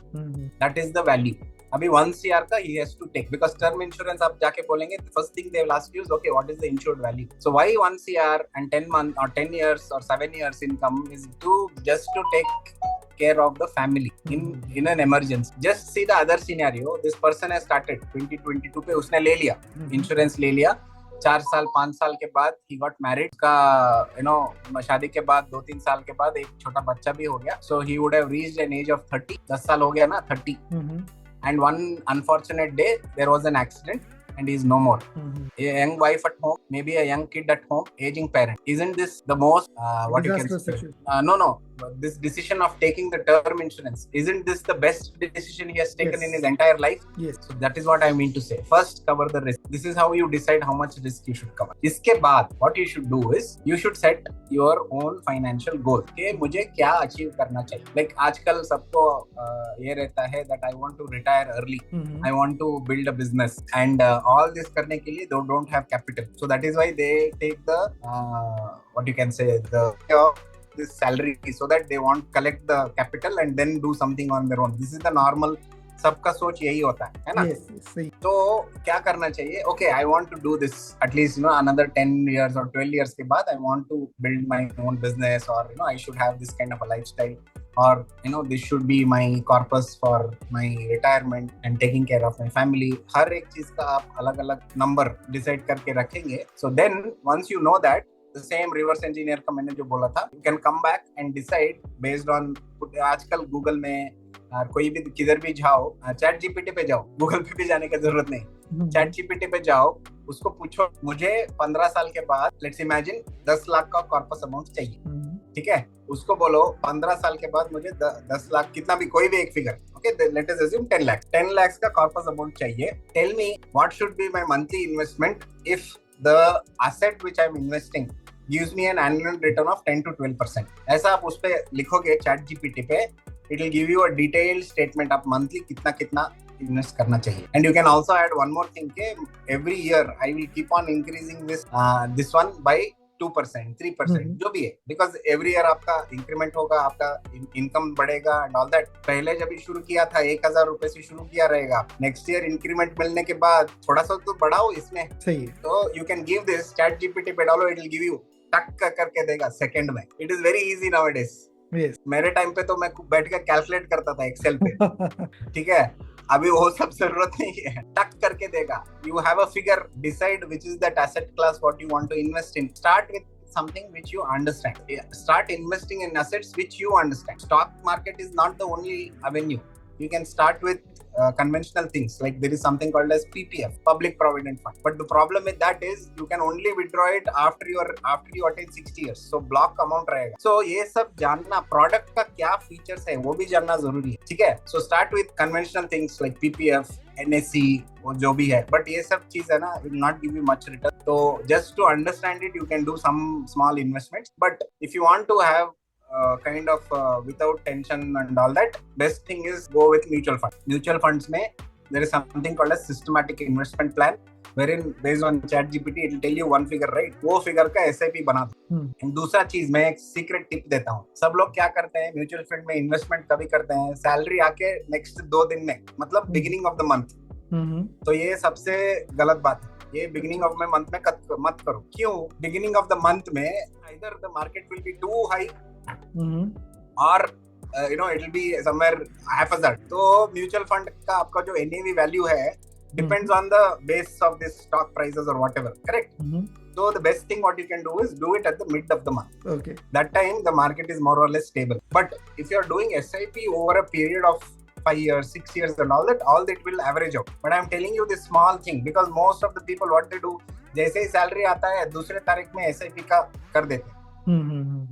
That is the value. अभी 1 CR का he has to take, because term insurance आप जाके बोलेंगे, the first thing they will ask you is, okay, what is the insured value? So why 1 CR and 10 months or 10 years or 7 years income is just to take care of the family in an emergency. Just see the other scenario. This person has started 2022 पे उसने ले लिया insurance, ले लिया 4 साल 5 साल के बाद he got married, का शादी के बाद 2-3 साल के बाद एक छोटा बच्चा भी हो गया, so he would have reached an age of 30. 10 साल हो गया ना, 30. And one unfortunate day there was an accident and he is no more. A young wife at home, maybe a young kid at home, aging parent. Isn't this the most what you can say? No. This decision of taking the term insurance, isn't this the best decision he has taken in his entire life? Yes. So that is what I mean to say. First, cover the risk. This is how you decide how much risk you should cover. इसके बाद what you should do is you should set your own financial goal. कि मुझे क्या achieve करना चाहिए. Like आजकल सबको ये रहता है that I want to retire early. I want to build a business, and all this करने के लिए they don't have capital. So that is why they take the what you can say, the this salary, so that they want collect the capital and then do something on their own. This is the normal, सबका सोच यही होता है ना? Yes. तो क्या करना चाहिए? Okay, I want to do this at least another 10 years or 12 years के बाद I want to build my own business, or I should have this kind of a lifestyle, or this should be my corpus for my retirement and taking care of my family. हर एक चीज का आप अलग अलग number decide करके रखेंगे. So then once you know that, the same reverse engineer का मैंने जो बोला था, you can come back and decide based on, आजकल गूगल में कोई भी किधर भी जाओ, चैट जीपीटी पे जाओ, गूगल पे भी जाने की जरूरत नहीं, चैट जीपीटी पे जाओ, उसको पूछो मुझे 15 साल के बाद लेट्स इमेजिन 10 लाख का कॉर्पस अमाउंट चाहिए, ठीक है? उसको बोलो 15 साल के बाद मुझे 10 लाख, कितना भी कोई भी एक figure, okay, let us assume 10 lakh का कॉर्पस अमाउंट चाहिए. Tell me what should be my monthly investment if the asset which I'm investing gives me an annual return of 10 to 12%. ऐसा आप उस पे लिखोगे चैट जीपीटी पे, it will give you a detailed statement आप monthly कितना invest करना चाहिए. And you can also add one more thing के every year I will keep on increasing this one by 2%, 3%, जो भी है, because every year आपका इंक्रीमेंट होगा, आपका इनकम बढ़ेगा and all that. पहले जब शुरू किया था 1,000 रुपए से शुरू किया रहेगा, नेक्स्ट ईयर इंक्रीमेंट मिलने के बाद थोड़ा सा तो बढ़ाओ इसमें. सही है. तो you can give this, chat GPT पे डालो, इट विल गिव यू टक करके देगा सेकंड में. It is very easy nowadays. मेरे टाइम पे तो मैं बैठ के कैलकुलेट करता था एक्सेल पे, ठीक है? अभी वो सब जरूरत नहीं है, टक करके देगा. You have a figure, decide which is that asset class what you want to invest in. Start with something which you understand. Start investing in assets which you understand. Stock market is not the only avenue. You can start with conventional things like there is something called as PPF, Public Provident Fund. But the problem with that is you can only withdraw it after you attain 60 years. So block amount रहेगा. So ये सब जानना, product का क्या features है वो भी जानना जरूरी है. ठीक है? So start with conventional things like PPF, NSE, वो जो भी है. But ये सब चीज है ना, will not give you much return. So just to understand it, you can do some small investments. But if you want to have kind of without tension and all that, best thing is go with mutual fund. Mutual funds में there is something called as systematic investment plan, wherein based on ChatGPT it will tell you one figure, right? वो figure का SIP बना दो. दूसरा चीज मैं एक secret tip देता हूँ. सब लोग क्या करते हैं म्यूचुअल फंड में इन्वेस्टमेंट कभी करते हैं सैलरी आके नेक्स्ट 2 दिन में, मतलब बिगिनिंग ऑफ द मंथ. तो ये सबसे गलत बात है. ये बिगिनिंग ऑफ द मंथ में मत करो. क्यों? बिगिनिंग ऑफ द मंथ में either the market will be too high or it will be somewhere haphazard. तो म्यूचुअल फंड का आपका जो NAV वैल्यू है depends on the base of this stock prices or whatever, correct? So the best thing what you can do is do it at the mid of the month. Okay. That time the market is more or less stable. But if you are doing SIP over a period of 5 years, 6 years and all that will average out. But I am telling you this small thing because most of the people what they do, जैसे ही salary आता है दूसरे तारीख में SIP का कर देते हैं.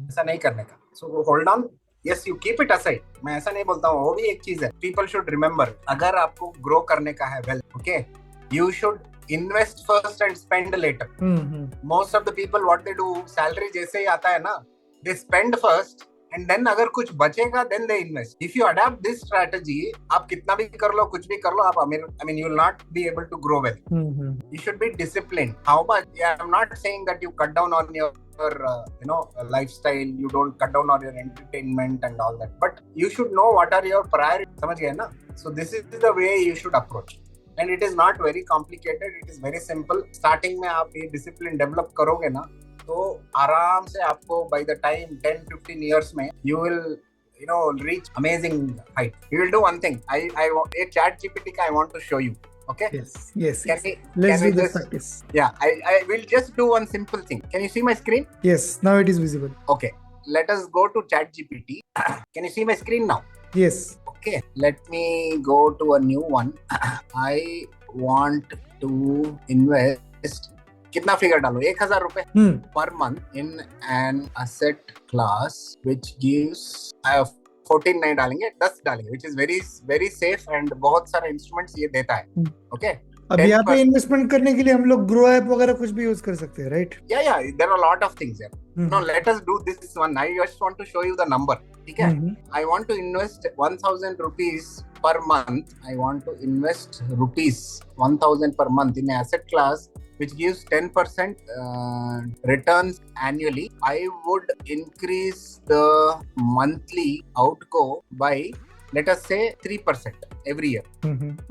ऐसा नहीं करने का. So hold on. Yes, you keep it aside. मैं ऐसा नहीं बोलता हूँ, वो भी एक चीज है. People should remember, अगर आपको grow करने का है wealth, okay, you should invest first and spend later. Most of the people what they do, salary जैसे ही आता है ना, they spend first and then अगर कुछ बचेगा then they invest. If you adapt this strategy, आप कितना भी कर लो, कुछ भी कर लो, आप I mean you will not be able to grow well. You should be disciplined. How much? Yeah, I'm not saying that you cut down on your lifestyle, you don't cut down on your entertainment and all that, but you should know what are your priorities. समझ गए ना? So this is the way you should approach, and it is not very complicated. It is very simple. Starting में आप ये discipline develop करोगे ना, तो आराम से आपको by the time 10-15 years में you will reach amazing height. You will do one thing. A ChatGPT का I want to show you. Okay. Yes. Let's do this practice. Yeah, I will just do one simple thing. Can you see my screen? Yes, now it is visible. Okay, let us go to ChatGPT. Can you see my screen now? Yes. Okay, let me go to a new one. I want to invest. कितना figure डालो? 1,000 रुपए per month in an asset class which gives 14 नहीं डालेंगे, 10 डालेंगे, which is very very safe and बहुत सारे instruments ये देता है. Okay. अब यहाँ पे इन्वेस्टमेंट करने के लिए हम लोग ग्रो ऐप वगैरह कुछ भी यूज कर सकते हैं, right? Yeah, there are a lot of things here. No, let us do this one. I just want to show you the number. ठीक है? I want to invest 1,000 rupees per month. I want to invest rupees 1,000 per month in an asset class which gives 10% returns annually. I would increase the monthly outgo by, let us say, 3% every year.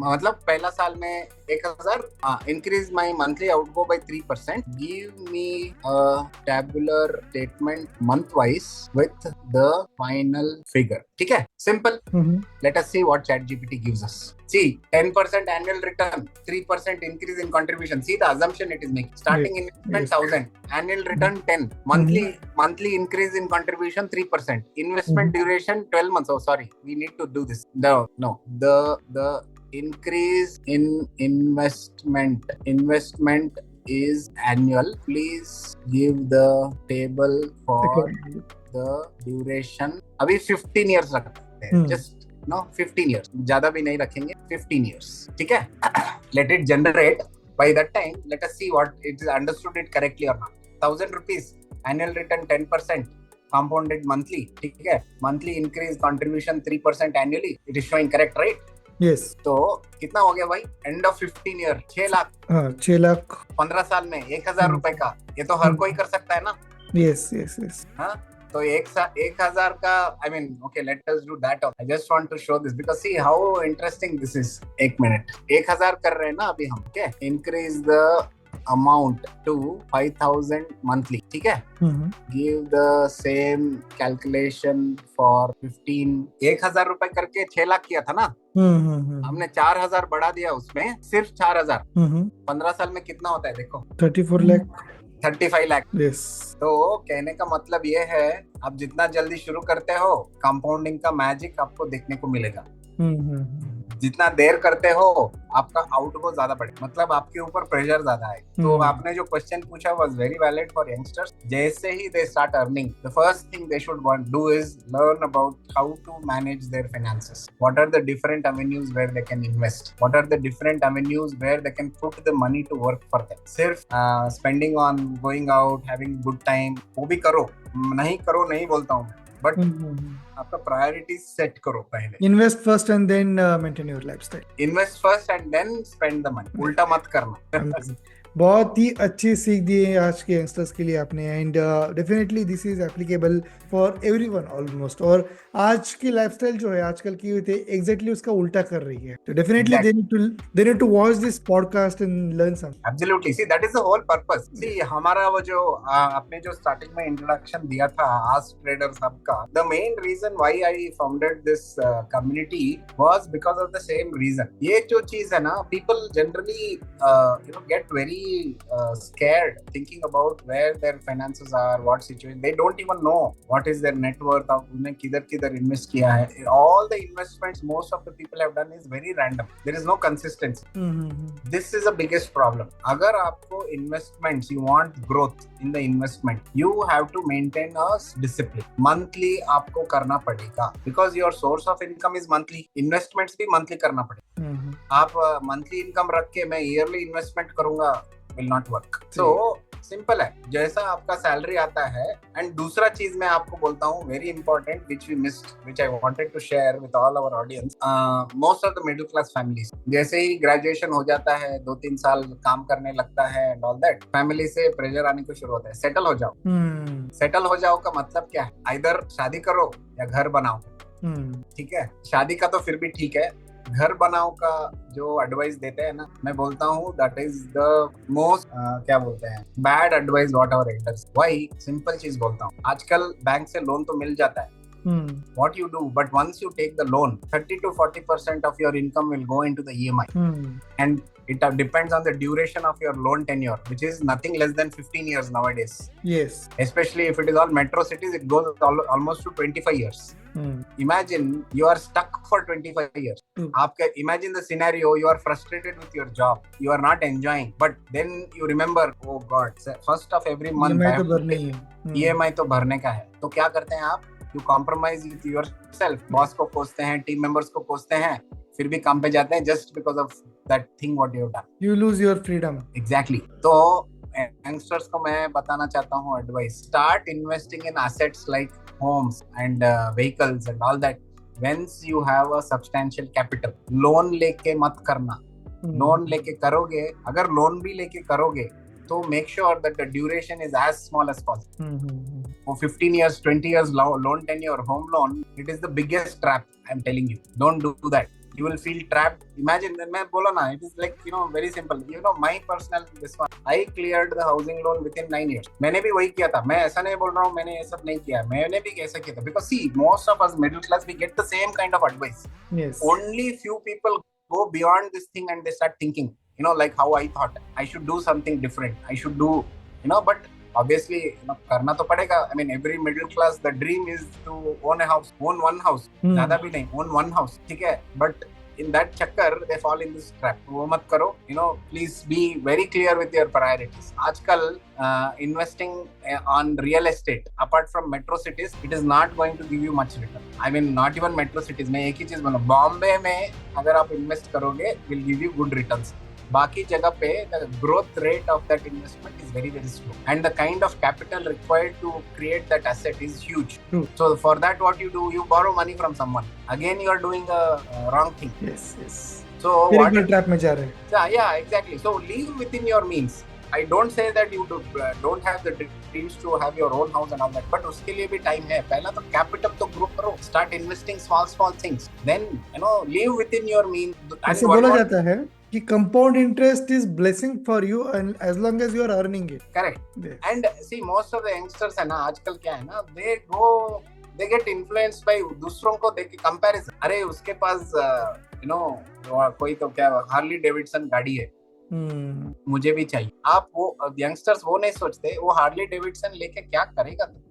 मतलब पहला साल में 1,000, increase my monthly outgo by 3%. Give me a tabular statement month-wise with the final figure. ठीक है? Simple. Let us see what ChatGPT gives us. See, 10% annual return, 3% increase in contribution. See the assumption it is making. Starting investment 1,000, annual return 10, monthly increase in contribution 3%, investment duration 12 months. Oh, sorry, we need to do this. No, the increase in investment is annual. Please give the table for the duration. अभी 15 years रखते हैं. Just 15 years. ज़्यादा भी नहीं रखेंगे. 15 years. ठीक है? Let it generate. By that time, let us see what it is understood it correctly or not. 1,000 rupees annual return 10%. Compounded monthly. ठीक है? Monthly increase contribution 3% annually. It is showing correct, right? Yes. तो कितना हो गया भाई? End of 15 year 6 lakh. 6 lakh. 15 साल में 1,000 रुपए का. ये तो हर कोई कर सकता है ना? Yes. हाँ? तो 1,000 का, I mean, okay, let us do that. I just want to show this because see how interesting this is. 1 minute. 1,000 कर रहे हैं ना अभी हम. Okay? Increase the amount to 5,000 monthly. ठीक है? Give the same calculation for 15. 1,000 रुपए करके 6 लाख किया था ना? हमने 4,000 बढ़ा दिया उसमें, सिर्फ 4,000. 15 साल में कितना होता है देखो? 34 लाख. 35 लाख. Yes. तो कहने का मतलब ये है, आप जितना जल्दी शुरू करते हो, कंपाउंडिंग का मैजिक आपको देखने को मिलेगा. जितना देर करते हो आपका आउटगो ज्यादा बढ़े, मतलब आपके ऊपर प्रेशर ज्यादा है। तो आपने जो क्वेश्चन पूछा was very valid for youngsters. जैसे ही they start earning, the first thing they should want do is learn about how to manage their finances, what are the different avenues where they can invest, what are the different avenues where they can put the money to work for them. सिर्फ spending on going out having good time वो भी करो, नहीं करो नहीं बोलता हूँ, but आपका प्रायोरिटी सेट करो। पहले invest first and then maintain your lifestyle. Invest first and then spend the money, उल्टा मत करना। बहुत ही अच्छी सीख दी है आज के यंगस्टर्स के लिए आपने, and definitely this is applicable for everyone almost. और आज की लाइफस्टाइल जो है आजकल की होती है एग्जैक्टली उसका उल्टा कर रही है, तो definitely they need to watch this podcast and learn something. Absolutely, see that is the whole purpose. See हमारा वो जो आपने जो स्टार्टिंग में इंट्रोडक्शन दिया था आस्क ट्रेडर्स हब का, the main reason why I founded this community was because of the same reason. ये जो चीज है ना, people generally get very scared thinking about where their finances are, what situation, they don't even know what is their net worth of उन्हें किधर invest किया है। all the investments most of the people have done is very random, there is no consistency। this is the biggest problem। अगर आपको investments, you want growth in the investment, you have to maintain a discipline। monthly आपको करना पड़ेगा, because your source of income is monthly, investments भी monthly करना पड़ेगा। आप monthly income रख के मैं ईयरली इन्वेस्टमेंट करूंगा, will not work. So simple है, जैसा आपका सैलरी आता है। एंड दूसरा चीज मैं आपको बोलता हूँ very important, which we missed, which I wanted to share with all our audience. Most of the middle class families जैसे ही ग्रेजुएशन हो जाता है, 2-3 साल काम करने लगता है एंड ऑल दैट, फैमिली से प्रेशर आने को शुरू होता है, सेटल हो जाओ। सेटल हो जाओ का मतलब क्या है? आइदर शादी करो या घर बनाओ। ठीक है, शादी का तो फिर भी ठीक है, घर बनाओ का जो एडवाइस देते हैं ना, मैं बोलता हूँ दैट इज द मोस्ट क्या बोलते हैं, bad advice what our elders. Why? Simple चीज बोलता हूँ, आजकल बैंक से लोन तो मिल जाता है। What you do, but once you take the loan, 30 to 40% of your income will go into the EMI, and it depends on the duration of your loan tenure, which is nothing less than 15 years nowadays. Yes, especially if it is all metro cities, it goes almost to 25 years. Imagine you are stuck for 25 years. आपके imagine the scenario, you are frustrated with your job, you are not enjoying, but then you remember, oh God, first of every month EMI तो भरने ही है। EMI तो भरने का है। तो क्या करते हैं आप? You compromise with yourself, boss को कोसते हैं, टीम मेंबर्स को कोसते हैं, फिर भी काम पे जाते हैं just because of that thing what you have done. You lose your freedom. Exactly. तो यंगस्टर्स को मैं बताना चाहता हूँ advice, start investing in assets like homes and vehicles and all that whence you have a substantial capital. Loan लेके मत करना। Loan लेके करोगे, अगर लोन भी लेके करोगे तो make sure that the duration is as small as possible. For 15 years, 20 years loan tenure, home loan, it is the biggest trap. I'm telling you, don't do that. You will feel trapped. Imagine, मैं बोला ना, it is like, very simple. My personal this one, I cleared the housing loan within 9 years. मैंने भी वही किया था। मैं ऐसा नहीं बोल रहा हूँ मैंने ये सब नहीं किया, मैंने भी ऐसा किया था। Because see, most of us middle class, we get the same kind of advice. Yes. Only few people go beyond this thing and they start thinking, like how I thought I should do something different. I should do, but obviously करना तो पड़ेगा। I mean every middle class, the dream is to own a house, own one house, ज़्यादा भी नहीं, own one house, ठीक है। But in that चक्कर they fall in this trap। वो मत करो। Please be very clear with your priorities। आजकल investing on real estate apart from metro cities, it is not going to give you much return। I mean not even metro cities। मैं एक ही चीज बोलूँ, बॉम्बे में अगर आप इन्वेस्ट करोगे will give you good returns। बाकी जगह पे the growth rate of that investment is very very slow, and the kind of capital required to create that asset is huge. So for that what you do, you borrow money from someone, again you are doing a wrong thing। Yes, yes। So what trap में जा रहे हैं। yeah exactly। So live within your means। I don't say that you don't have the dreams to have your own house and all that, but उसके लिए भी time है। पहला तो कैपिटल तो ग्रो करो, start investing small things, then live within your means। ऐसे बोला जाता है कि compound interest is blessing for you and as long as you are earning it। Correct। Yes। And see, most of the youngsters है ना, आजकल क्या है ना, they get influenced by दूसरों को देख के comparison। अरे उसके पास कोई तो क्या हार्ली डेविडसन गाड़ी है, मुझे भी चाहिए। आप वो यंगस्टर्स वो नहीं सोचते वो हार्ली डेविडसन लेके क्या करेगा तुम।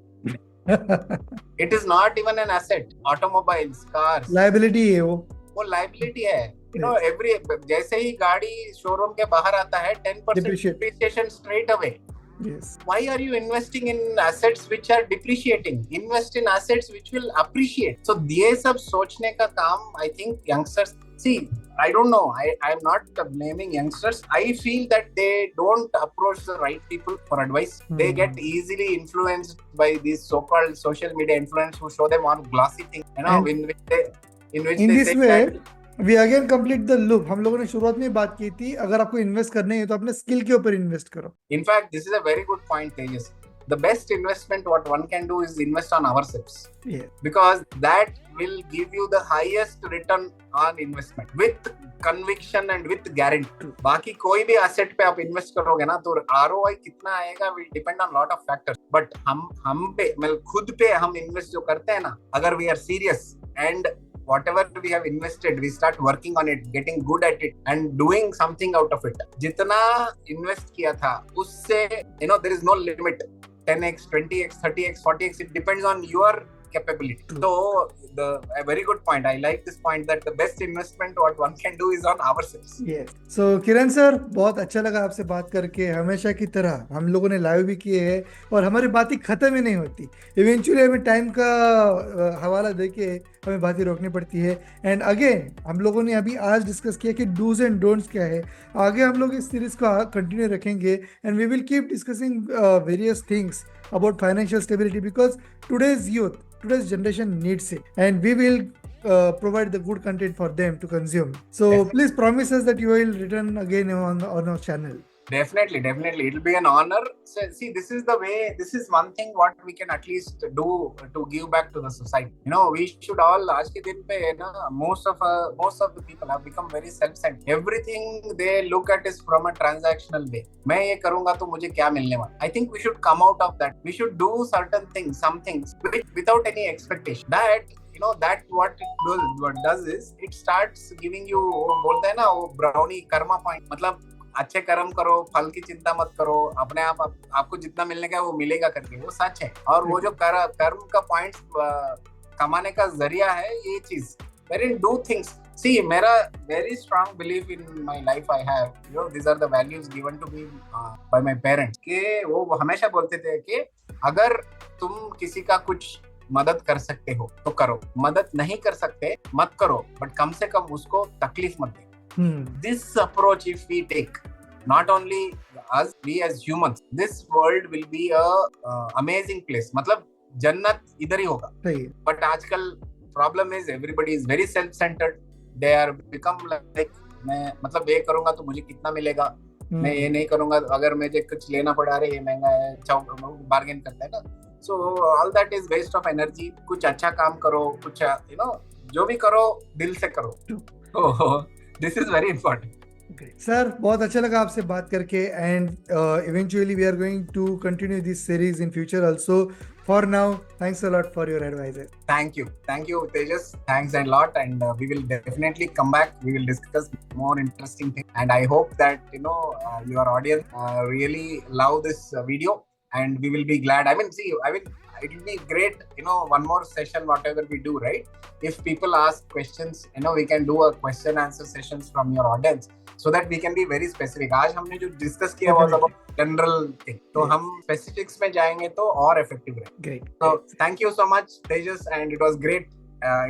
It is not even an asset। Automobiles, cars, liability है वो। वो लाइबिलिटी है. एवरी जैसे ही गाड़ी शोरूम के बाहर आता है 10% depreciation straight away. Yes. Why are you investing in assets which are depreciating? Invest in assets which will appreciate. So ये सब सोचने का काम I think youngsters see. I don't know. I'm not blaming youngsters. I feel that they don't approach the right people for advice. They get easily influenced by these so-called social media influencers who show them on glossy things. In which they this say way, that we again complete the loop. हम लोगों ने शुरुआत में बात की थी, अगर आपको इन्वेस्ट करने है तो अपने स्किल के ऊपर इन्वेस्ट करो. In fact, this is a very good point, Tejas. The best investment what one can do is invest on ourselves. Yeah. Because that will give you the highest return on investment with conviction and with guarantee. बाकी कोई भी asset पे आप invest करोगे ना तो ROI कितना आएगा will depend on lot of factors. But हम पे मतलब खुद पे हम इन्वेस्ट जो करते हैं ना, अगर we are serious and whatever we have invested, we start working on it, getting good at it and doing something out of it. जितना invest किया था उससे there is no limit. 10x, 20x, 30x, 40x, it depends on your capability. So a very good point. I like this point that the best investment what one can do is on ourselves. Yes. So Kiran sir, बहुत अच्छा लगा आपसे बात करके. हमेशा की तरह हम लोगों ने लाइव भी किए हैं और हमारी बातें खत्म ही नहीं होती. इवेंचुअली हमें टाइम का हवाला देके हमें बातें रोकनी पड़ती है. एंड अगेन हम लोगों ने अभी आज डिस्कस किया कि डूज एंड डोंट्स क्या है. आगे हम लोग इस सीरीज को कंटिन्यू रखेंगे and we will keep discussing various things about financial stability because today's youth, today's generation needs it and we will provide the good content for them to consume. So please promise us that you will return again on our channel. Definitely. It will be an honor. So, see, this is the way, this is one thing what we can at least do to give back to the society. We should all, आज के दिन पे most of the people have become very self-centered. Everything they look at is from a transactional way. मैं ये करूँगा तो मुझे क्या मिलने वाला. I think we should come out of that. We should do certain things, some things without any expectation. That what does is it starts giving you, बोलते हैं ना वो brownie karma point. मतलब अच्छे कर्म करो, फल की चिंता मत करो, अपने आपको जितना मिलने का है वो मिलेगा करके, वो सच है. और वो जो कर्म का पॉइंट कमाने का जरिया है ये चीज. Very do things. सी मेरा very strong belief in my life I have, these are the values given to me by my parents. कि वो हमेशा बोलते थे कि अगर तुम किसी का कुछ मदद कर सकते हो तो करो, मदद नहीं कर सकते मत करो, बट कम से कम उसको तकलीफ मत दे. This approach if we take, not only us, we as humans, this world will be a amazing place. मतलब जन्नत इधर ही होगा. But आजकल problem is everybody is very self-centered. They are become like मैं मतलब ये करूँगा तो मुझे कितना मिलेगा, मैं ये नहीं करूँगा अगर मुझे कुछ लेना पड़ा, अरे ये महंगा है, बार्गेन करता है ना. So all that is waste of energy. कुछ अच्छा काम करो, कुछ जो भी करो दिल से करो. तो this is very important. Sir, बहुत अच्छा लगा आपसे बात करके and eventually we are going to continue this series in future also. For now, thanks a lot for your advice. Thank you Tejas, thanks a lot, and we will definitely come back. We will discuss more interesting things, and I hope that your audience really love this video, and we will be glad. I mean it will be great, one more session whatever we do, right? If people ask questions, we can do a question answer sessions from your audience so that we can be very specific. आज हमने जो discuss किया was about general thing, तो हम specifics में जाएंगे तो और effective रहेगा. Great. So thank you so much Tejas, and it was great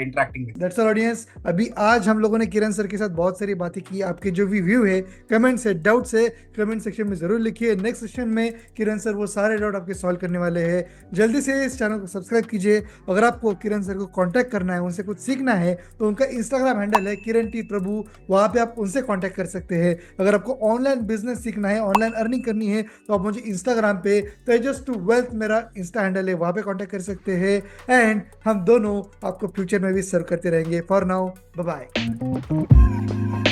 interacting with. That's all audience. अभी आज हम लोगों ने किरण सर के साथ बहुत सारी बातें की. आपके जो भी व्यू है, कमेंट से, डाउट से कमेंट सेक्शन में जरूर लिखिए. नेक्स्ट सेशन में किरण सर वो सारे डाउट आपके सॉल्व करने वाले हैं. जल्दी से इस चैनल को सब्सक्राइब कीजिए. अगर आपको किरण सर को कांटेक्ट करना है, उनसे कुछ सीखना है, तो उनका इंस्टाग्राम हैंडल है किरण टी प्रभु. वहाँ पे आप उनसे कॉन्टैक्ट कर सकते हैं. अगर आपको ऑनलाइन बिजनेस सीखना है, ऑनलाइन अर्निंग करनी है, तो आप मुझे इंस्टाग्राम पे तेजस टू वेल्थ मेरा इंस्टा हैंडल है, वहाँ पे कॉन्टैक्ट कर सकते हैं. एंड हम दोनों आपको फ्यूचर में भी सर्व करते रहेंगे. For now, bye bye.